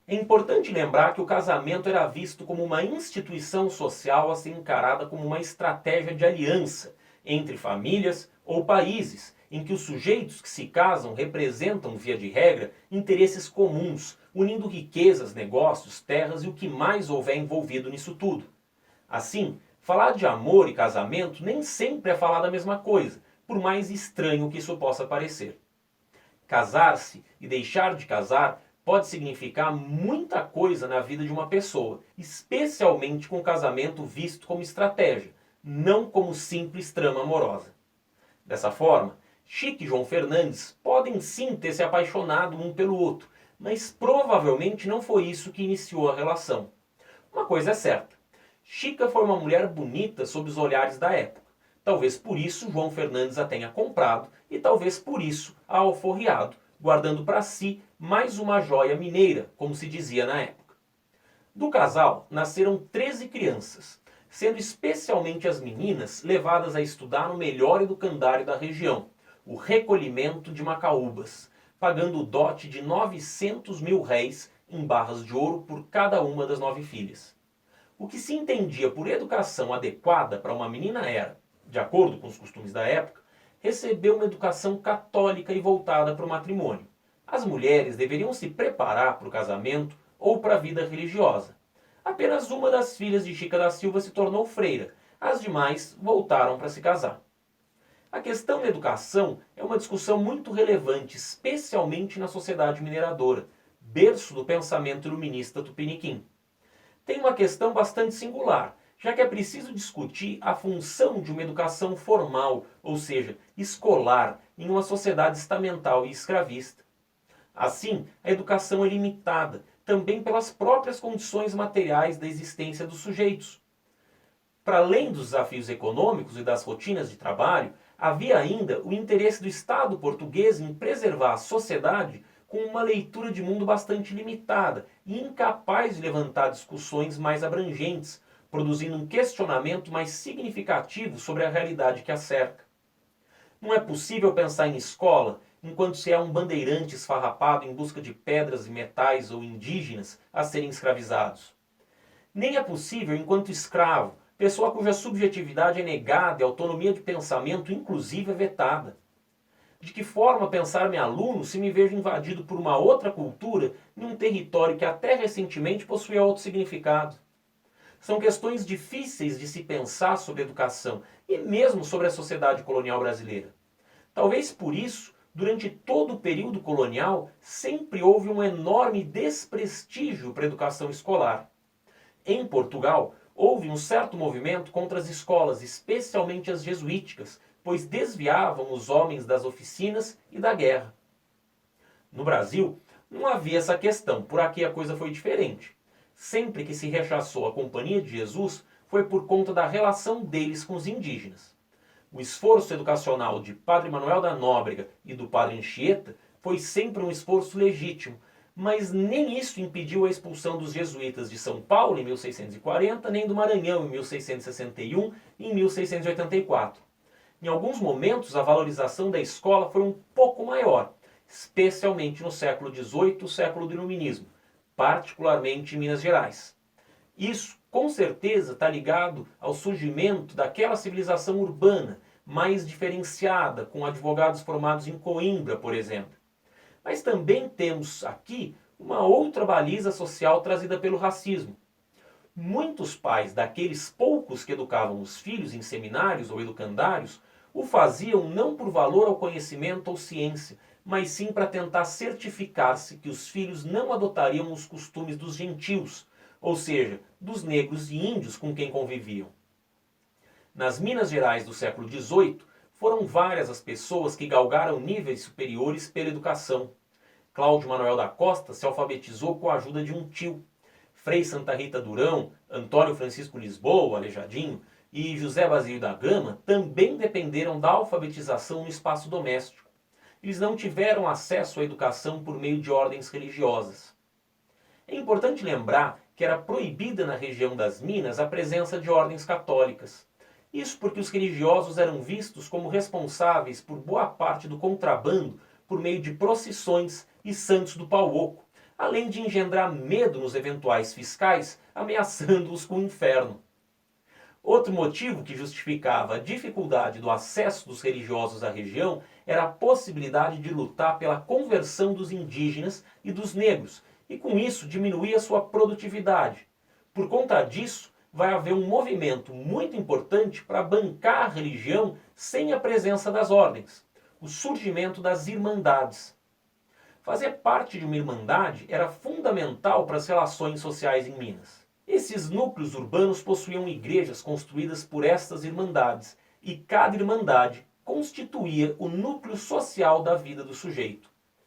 É importante lembrar que o casamento era visto como uma instituição social a ser encarada como uma estratégia de aliança entre famílias ou países, em que os sujeitos que se casam representam, via de regra, interesses comuns, unindo riquezas, negócios, terras e o que mais houver envolvido nisso tudo. Assim, falar de amor e casamento nem sempre é falar da mesma coisa, por mais estranho que isso possa parecer. Casar-se e deixar de casar pode significar muita coisa na vida de uma pessoa, especialmente com o casamento visto como estratégia, não como simples trama amorosa. Dessa forma, Chico e João Fernandes podem sim ter se apaixonado um pelo outro, mas provavelmente não foi isso que iniciou a relação. Uma coisa é certa, Chica foi uma mulher bonita sob os olhares da época. Talvez por isso João Fernandes a tenha comprado e talvez por isso a alforriado, guardando para si mais uma joia mineira, como se dizia na época. Do casal nasceram 13 crianças, sendo especialmente as meninas levadas a estudar no melhor educandário da região, o Recolhimento de Macaúbas, pagando o dote de 900 mil réis em barras de ouro por cada uma das 9 filhas. O que se entendia por educação adequada para uma menina era, de acordo com os costumes da época, receber uma educação católica e voltada para o matrimônio. As mulheres deveriam se preparar para o casamento ou para a vida religiosa. Apenas uma das filhas de Chica da Silva se tornou freira, as demais voltaram para se casar. A questão da educação é uma discussão muito relevante, especialmente na sociedade mineradora, berço do pensamento iluminista tupiniquim. Tem uma questão bastante singular, já que é preciso discutir a função de uma educação formal, ou seja, escolar, em uma sociedade estamental e escravista. Assim, a educação é limitada, também pelas próprias condições materiais da existência dos sujeitos. Para além dos desafios econômicos e das rotinas de trabalho, havia ainda o interesse do Estado português em preservar a sociedade com uma leitura de mundo bastante limitada e incapaz de levantar discussões mais abrangentes, produzindo um questionamento mais significativo sobre a realidade que a cerca. Não é possível pensar em escola enquanto se é um bandeirante esfarrapado em busca de pedras e metais ou indígenas a serem escravizados. Nem é possível enquanto escravo, pessoa cuja subjetividade é negada e a autonomia de pensamento inclusive é vetada. De que forma pensar-me aluno se me vejo invadido por uma outra cultura em um território que até recentemente possuía outro significado? São questões difíceis de se pensar sobre educação e mesmo sobre a sociedade colonial brasileira. Talvez por isso, durante todo o período colonial, sempre houve um enorme desprestígio para a educação escolar. Em Portugal, houve um certo movimento contra as escolas, especialmente as jesuíticas, pois desviavam os homens das oficinas e da guerra. No Brasil, não havia essa questão, por aqui a coisa foi diferente. Sempre que se rechaçou a Companhia de Jesus, foi por conta da relação deles com os indígenas. O esforço educacional de Padre Manuel da Nóbrega e do Padre Anchieta foi sempre um esforço legítimo, mas nem isso impediu a expulsão dos jesuítas de São Paulo em 1640, nem do Maranhão em 1661 e em 1684. Em alguns momentos, a valorização da escola foi um pouco maior, especialmente no século XVIII, o século do Iluminismo, particularmente em Minas Gerais. Isso, com certeza, está ligado ao surgimento daquela civilização urbana, mais diferenciada, com advogados formados em Coimbra, por exemplo. Mas também temos aqui uma outra baliza social trazida pelo racismo. Muitos pais daqueles poucos que educavam os filhos em seminários ou educandários o faziam não por valor ao conhecimento ou ciência, mas sim para tentar certificar-se que os filhos não adotariam os costumes dos gentios, ou seja, dos negros e índios com quem conviviam. Nas Minas Gerais do século XVIII, foram várias as pessoas que galgaram níveis superiores pela educação. Cláudio Manuel da Costa se alfabetizou com a ajuda de um tio. Frei Santa Rita Durão, Antônio Francisco Lisboa, Aleijadinho, e José Basílio da Gama também dependeram da alfabetização no espaço doméstico. Eles não tiveram acesso à educação por meio de ordens religiosas. É importante lembrar que era proibida na região das Minas a presença de ordens católicas. Isso porque os religiosos eram vistos como responsáveis por boa parte do contrabando por meio de procissões e santos do pau oco, além de engendrar medo nos eventuais fiscais, ameaçando-os com o inferno. Outro motivo que justificava a dificuldade do acesso dos religiosos à região era a possibilidade de lutar pela conversão dos indígenas e dos negros, e com isso diminuir a sua produtividade. Por conta disso, vai haver um movimento muito importante para bancar a religião sem a presença das ordens: o surgimento das irmandades. Fazer parte de uma irmandade era fundamental para as relações sociais em Minas. Esses núcleos urbanos possuíam igrejas construídas por estas irmandades, e cada irmandade constituía o núcleo social da vida do sujeito.